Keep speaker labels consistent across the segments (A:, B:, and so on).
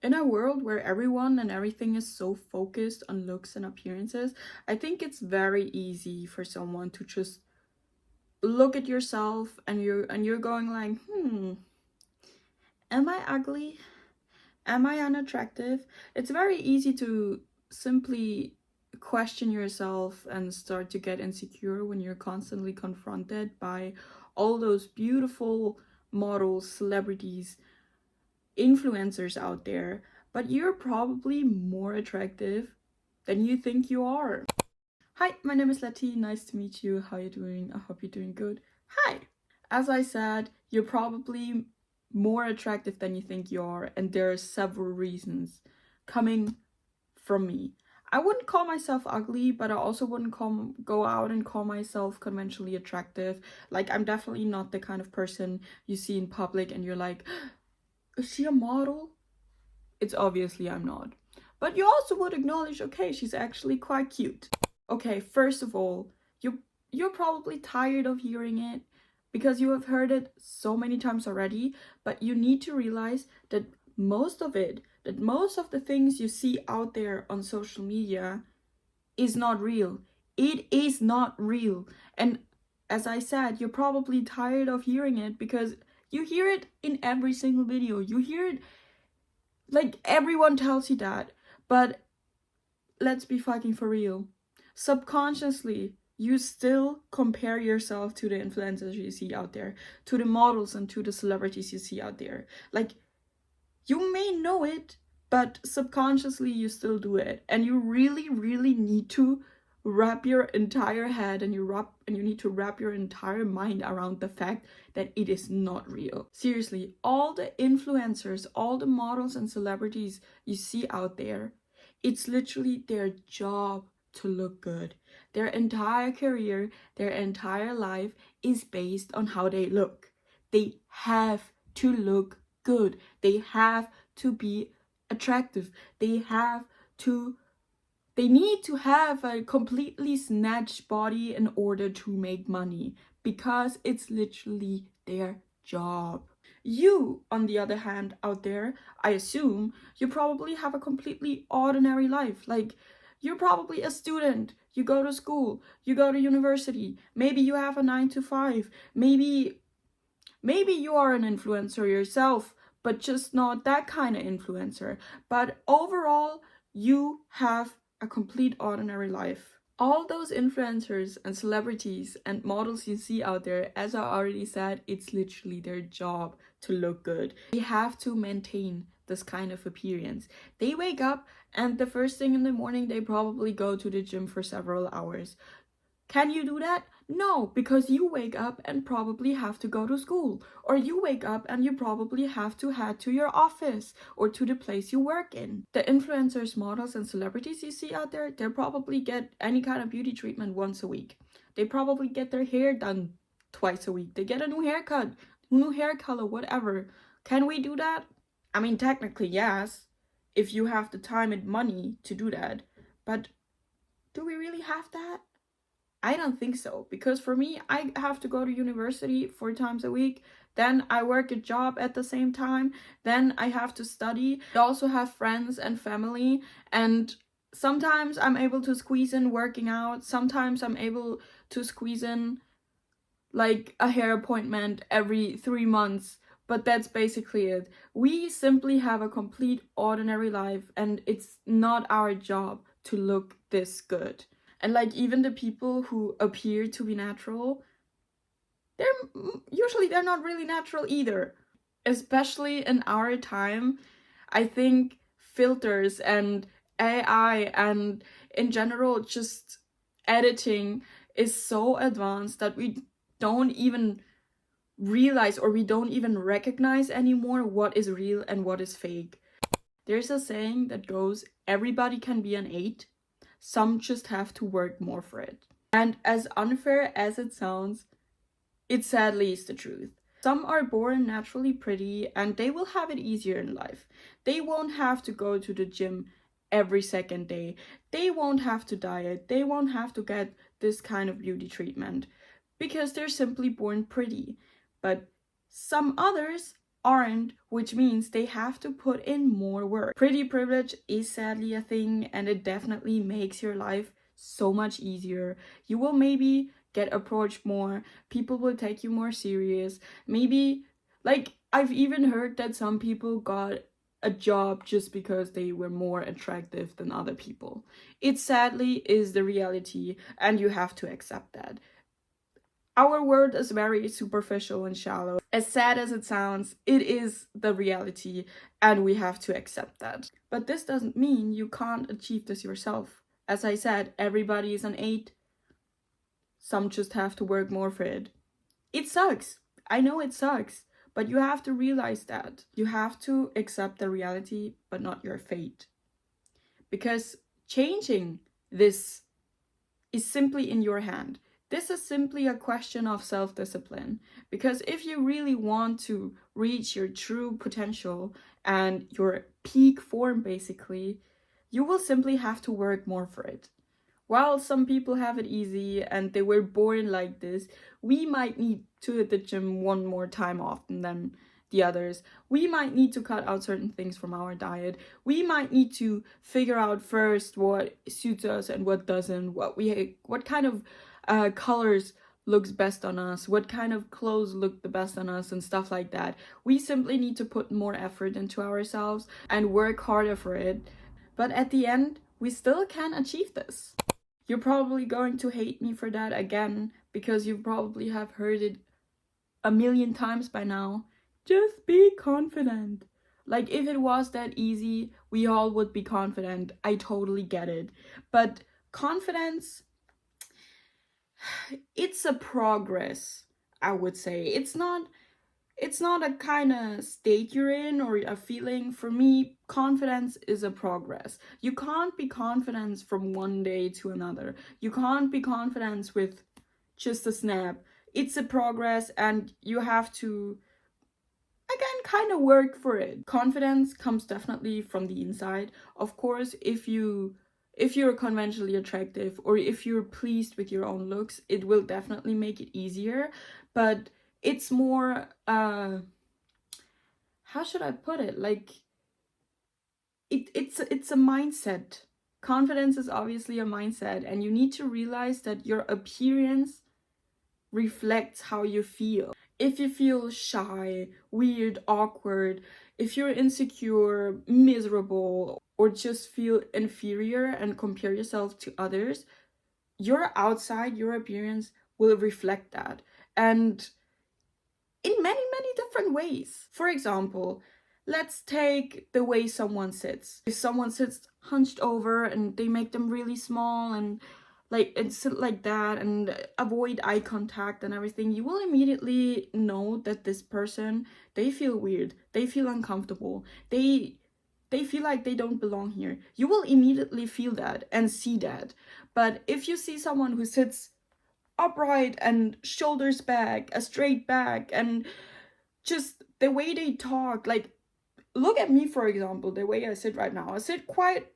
A: In a world where everyone and everything is so focused on looks and appearances, I think it's very easy for someone to just look at yourself and you're going like, am I ugly? Am I unattractive? It's very easy to simply question yourself and start to get insecure when you're constantly confronted by all those beautiful models, celebrities, influencers out there, but you're probably more attractive than you think you are. Hi, my name is Letty. Nice to meet you. How you doing? I hope you're doing good. Hi. As I said, you're probably more attractive than you think you are, and there are several reasons coming from me. I wouldn't call myself ugly, but I also wouldn't go out and call myself conventionally attractive. Like, I'm definitely not the kind of person you see in public and you're like, is she a model? It's obviously I'm not. But you also would acknowledge, okay, she's actually quite cute. Okay, first of all, you're probably tired of hearing it because you have heard it so many times already, but you need to realize that most of the things you see out there on social media is not real. It is not real. And as I said, you're probably tired of hearing it because you hear it in every single video. You hear it like everyone tells you that. But let's be fucking for real. Subconsciously, you still compare yourself to the influencers you see out there, to the models and to the celebrities you see out there. Like, you may know it, but subconsciously you still do it. And you really, really need to wrap your entire head and you need to wrap your entire mind around the fact that it is not real. Seriously, all the influencers, all the models and celebrities you see out there, it's literally their job to look good. Their entire career, their entire life is based on how they look. They have to look good. They have to be attractive. They need to have a completely snatched body in order to make money because it's literally their job. You, on the other hand, out there, I assume you probably have a completely ordinary life. Like, you're probably a student. You go to school, you go to university. Maybe you have a 9 to 5. Maybe you are an influencer yourself, but just not that kind of influencer. But overall, you have a complete ordinary life. All those influencers and celebrities and models you see out there, as I already said, it's literally their job to look good. They have to maintain this kind of appearance. They wake up and the first thing in the morning, they probably go to the gym for several hours. Can you do that? No, because you wake up and probably have to go to school, or you wake up and you probably have to head to your office or to the place you work in. The influencers, models, and celebrities you see out there, they probably get any kind of beauty treatment once a week. They probably get their hair done twice a week. They get a new haircut, new hair color, whatever. Can we do that? I mean, technically, yes, if you have the time and money to do that. But do we really have that? I don't think so, because for me, I have to go to university 4 times a week. Then I work a job at the same time. Then I have to study. I also have friends and family. And sometimes I'm able to squeeze in working out. Sometimes I'm able to squeeze in like a hair appointment every 3 months. But that's basically it. We simply have a complete ordinary life, and it's not our job to look this good. And like, even the people who appear to be natural, they're not really natural either. Especially in our time, I think filters and AI and in general just editing is so advanced that we don't even realize, or we don't even recognize anymore, what is real and what is fake. There's a saying that goes, everybody can be an 8, some just have to work more for it. And as unfair as it sounds, it sadly is the truth. Some are born naturally pretty and they will have it easier in life. They won't have to go to the gym every second day. They won't have to diet. They won't have to get this kind of beauty treatment because they're simply born pretty. But some others, aren't, which means they have to put in more work. Pretty privilege is sadly a thing, and it definitely makes your life so much easier. You will maybe get approached more, people will take you more serious. Maybe, like, I've even heard that some people got a job just because they were more attractive than other people. It sadly is the reality, and you have to accept that. Our world is very superficial and shallow. As sad as it sounds, it is the reality, and we have to accept that. But this doesn't mean you can't achieve this yourself. As I said, everybody is an 8. Some just have to work more for it. It sucks. I know it sucks. But you have to realize that. You have to accept the reality, but not your fate. Because changing this is simply in your hand. This is simply a question of self-discipline. Because if you really want to reach your true potential and your peak form, basically, you will simply have to work more for it. While some people have it easy and they were born like this, we might need to hit the gym one more time often than the others. We might need to cut out certain things from our diet. We might need to figure out first what suits us and what doesn't, what kind of colors looks best on us, what kind of clothes look the best on us, and stuff like that. We simply need to put more effort into ourselves and work harder for it. But at the end, we still can achieve this. You're probably going to hate me for that again, because you probably have heard it a million times by now. Just be confident. Like, if it was that easy, we all would be confident. I totally get it. But confidence, it's a progress, I would say. It's not a kind of state you're in or a feeling. For me, confidence is a progress. You can't be confident from one day to another. You can't be confident with just a snap. It's a progress, and you have to, again, kind of work for it. Confidence comes definitely from the inside. Of course, if you're conventionally attractive or if you're pleased with your own looks, it will definitely make it easier. But it's more, how should I put it? Like, it's a mindset. Confidence is obviously a mindset, and you need to realize that your appearance reflects how you feel. If you feel shy, weird, awkward, if you're insecure, miserable, or just feel inferior and compare yourself to others, your outside, your appearance will reflect that. And in many, many different ways. For example, let's take the way someone sits. If someone sits hunched over and they make them really small and sit like that and avoid eye contact and everything, you will immediately know that this person, they feel weird, they feel uncomfortable, they feel like they don't belong here. You will immediately feel that and see that. But if you see someone who sits upright and shoulders back, a straight back, and just the way they talk, like, look at me, for example, the way I sit right now. I sit quite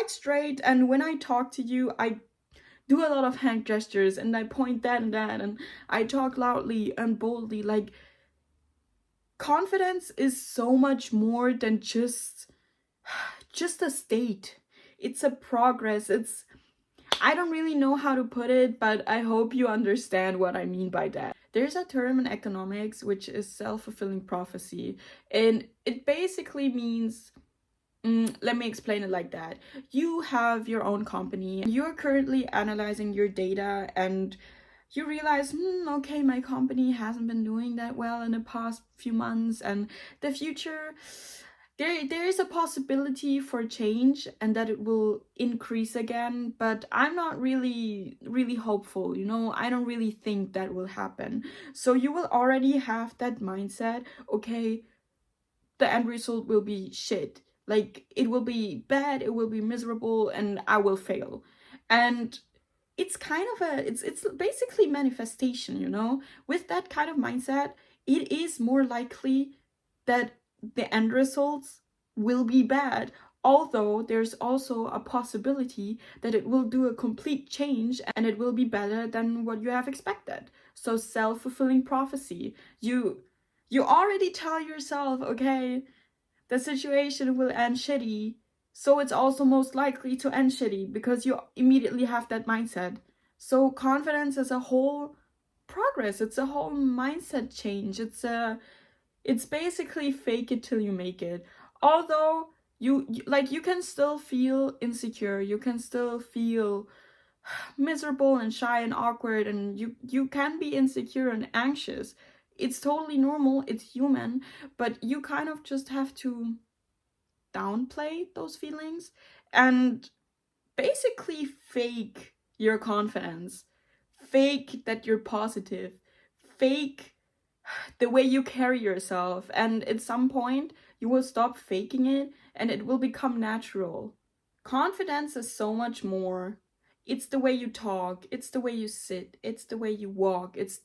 A: straight, and when I talk to you, I do a lot of hand gestures and I point that and that, and I talk loudly and boldly. Like, confidence is so much more than just a state. It's a progress. I don't really know how to put it, but I hope you understand what I mean by that. There's a term in economics which is self-fulfilling prophecy, and it basically means, let me explain it like that. You have your own company, you're currently analyzing your data, and you realize, okay, my company hasn't been doing that well in the past few months, and the future, there is a possibility for change and that it will increase again, but I'm not really hopeful, I don't really think that will happen. So you will already have that mindset, okay, the end result will be shit. Like, it will be bad, it will be miserable, and I will fail. And it's kind of it's basically manifestation. With that kind of mindset, it is more likely that the end results will be bad, although there's also a possibility that it will do a complete change and it will be better than what you have expected. So self-fulfilling prophecy. You already tell yourself, okay, the situation will end shitty, so it's also most likely to end shitty because you immediately have that mindset. So confidence is a whole progress. It's a whole mindset change. It's basically fake it till you make it. Although you can still feel insecure, you can still feel miserable and shy and awkward, and you can be insecure and anxious. It's totally normal, it's human, but you kind of just have to downplay those feelings and basically fake your confidence, fake that you're positive, fake the way you carry yourself, and at some point you will stop faking it and it will become natural. Confidence is so much more. It's the way you talk, it's the way you sit, it's the way you walk, it's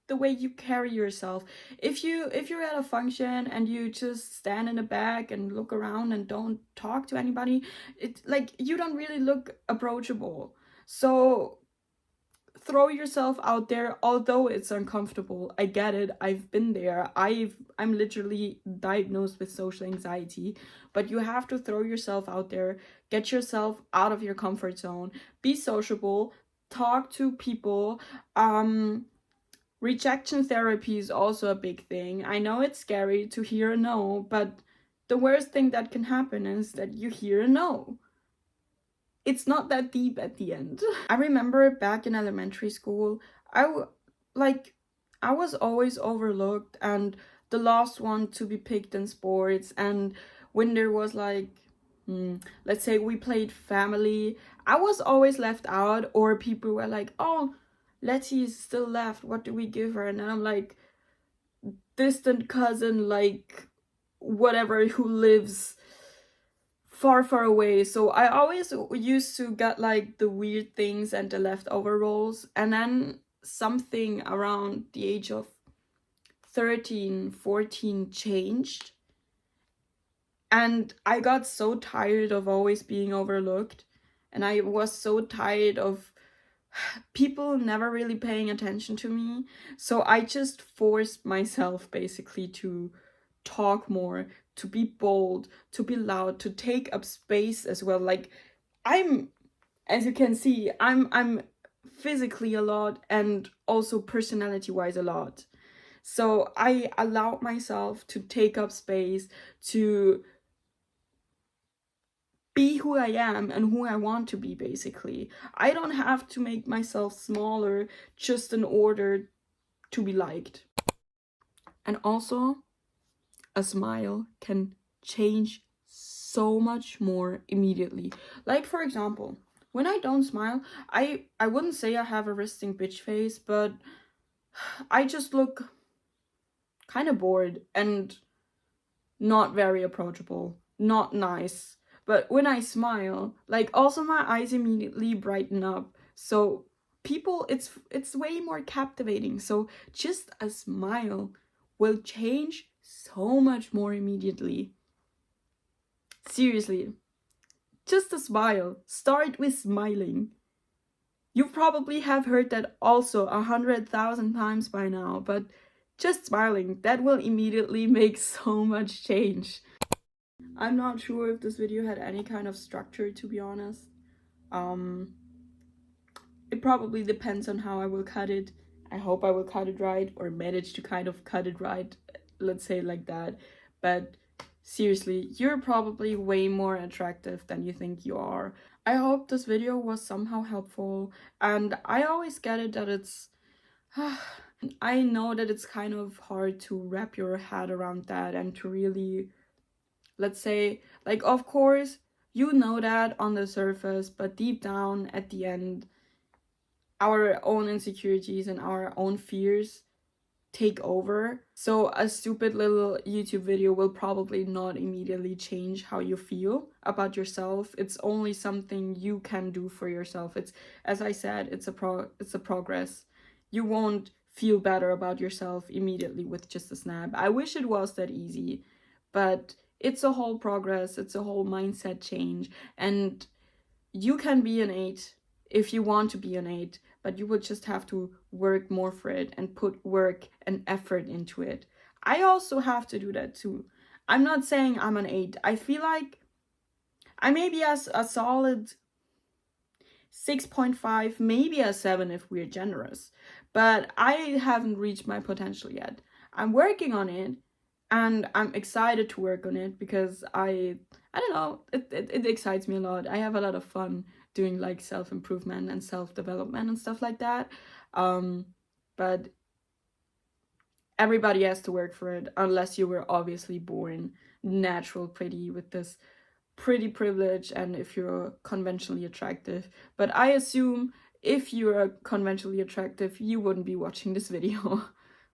A: the way you carry yourself. If you're at a function and you just stand in the back and look around and don't talk to anybody, it's like you don't really look approachable. So throw yourself out there, although it's uncomfortable. I get it, I've been there. I'm literally diagnosed with social anxiety, but you have to throw yourself out there, get yourself out of your comfort zone, be sociable, talk to people. Rejection therapy is also a big thing. I know it's scary to hear a no, but the worst thing that can happen is that you hear a no. It's not that deep at the end. I remember back in elementary school, like I was always overlooked and the last one to be picked in sports. And when there was like, let's say we played family, I was always left out, or people were like, "Oh, Letty's still left. What do we give her?" And then I'm like, distant cousin, like whatever, who lives far, far away. So I always used to get like the weird things and the leftover roles. And then something around the age of 13, 14 changed. And I got so tired of always being overlooked. And I was so tired of people never really paying attention to me. So I just forced myself basically to talk more, to be bold, to be loud, to take up space as well. Like I'm, as you can see, I'm physically a lot and also personality wise a lot. So I allowed myself to take up space, to be who I am and who I want to be, basically. I don't have to make myself smaller just in order to be liked. And also, a smile can change so much more immediately. Like, for example, when I don't smile, I wouldn't say I have a resting bitch face, but I just look kind of bored and not very approachable, not nice. But when I smile, like also my eyes immediately brighten up. So people, it's way more captivating. So just a smile will change so much more immediately. Seriously, just a smile. Start with smiling. You probably have heard that also 100,000 times by now, but just smiling, that will immediately make so much change. I'm not sure if this video had any kind of structure, to be honest. Um, it probably depends on how I will cut it. I hope I will cut it right, or manage to kind of cut it right, let's say like that. But seriously, you're probably way more attractive than you think you are. I hope this video was somehow helpful, and I always get it that it's I know that it's kind of hard to wrap your head around that and to really, let's say, like, of course you know that on the surface, but deep down at the end, our own insecurities and our own fears take over. So a stupid little YouTube video will probably not immediately change how you feel about yourself. It's only something you can do for yourself. It's, as I said, it's a progress. You won't feel better about yourself immediately with just a snap. I wish it was that easy, but it's a whole progress. It's a whole mindset change, and you can be an 8 if you want to be an 8, but you will just have to work more for it and put work and effort into it. I also have to do that too. I'm not saying I'm an 8. I feel like I may be a solid 6.5, maybe a 7 if we're generous. But I haven't reached my potential yet. I'm working on it, and I'm excited to work on it because I don't know, it excites me a lot. I have a lot of fun doing like self-improvement and self-development and stuff like that. But everybody has to work for it unless you were obviously born natural pretty with this pretty privilege and if you're conventionally attractive. But I assume if you're conventionally attractive, you wouldn't be watching this video.